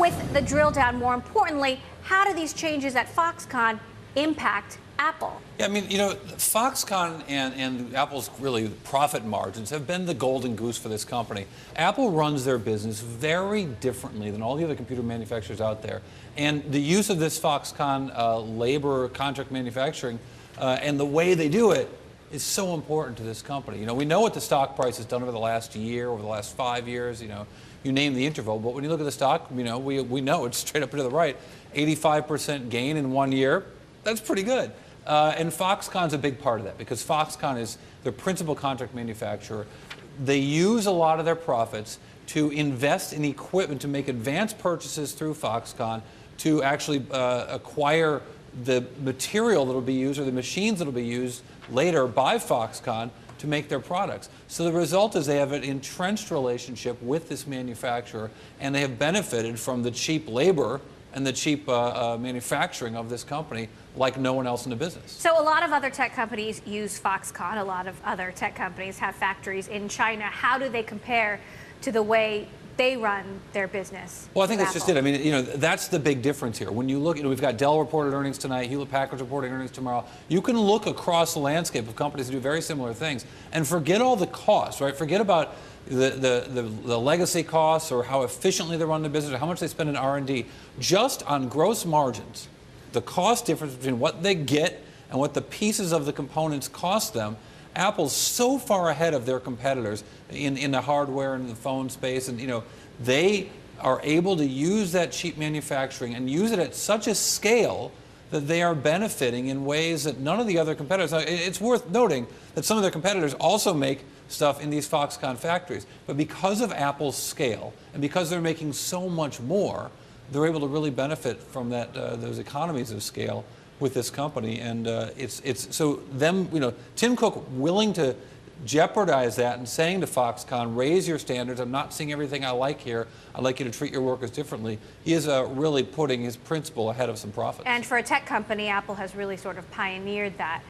with the drill down, more importantly, how do these changes at Foxconn impact Apple? Yeah, I mean, you know, Foxconn and Apple's really profit margins have been the golden goose for this company. Apple runs their business very differently than all the other computer manufacturers out there. And the use of this Foxconn labor contract manufacturing and the way they do it is so important to this company. You know, we know what the stock price has done over the last year, over the last 5 years, you know, you name the interval, but when you look at the stock, you know, we know it's straight up and to the right. 85% gain in 1 year, that's pretty good. And Foxconn's a big part of that because Foxconn is their principal contract manufacturer. They use a lot of their profits to invest in equipment, to make advanced purchases through Foxconn, to actually acquire the material that will be used or the machines that will be used later by Foxconn to make their products. So the result is they have an entrenched relationship with this manufacturer, and they have benefited from the cheap labor and the cheap manufacturing of this company like no one else in the business. So a lot of other tech companies use Foxconn. A lot of other tech companies have factories in China. How do they compare to the way they run their business? Well, I think that's just it. I mean, you know, that's the big difference here. When you look, you know, we've got Dell reported earnings tonight, Hewlett-Packard's reporting earnings tomorrow. You can look across the landscape of companies that do very similar things and forget all the costs, right? Forget about the legacy costs or how efficiently they run the business or how much they spend in R&D. Just on gross margins, the cost difference between what they get and what the pieces of the components cost them, Apple's so far ahead of their competitors in the hardware and the phone space, and you know, they are able to use that cheap manufacturing and use it at such a scale that they are benefiting in ways that none of the other competitors. Now, it's worth noting that some of their competitors also make stuff in these Foxconn factories, but because of Apple's scale and because they're making so much more, they're able to really benefit from that those economies of scale with this company. And it's so them, you know, Tim Cook willing to jeopardize that and saying to Foxconn, raise your standards. I'm not seeing everything I like here. I'd like you to treat your workers differently. He is really putting his principle ahead of some profits. And for a tech company, Apple has really sort of pioneered that.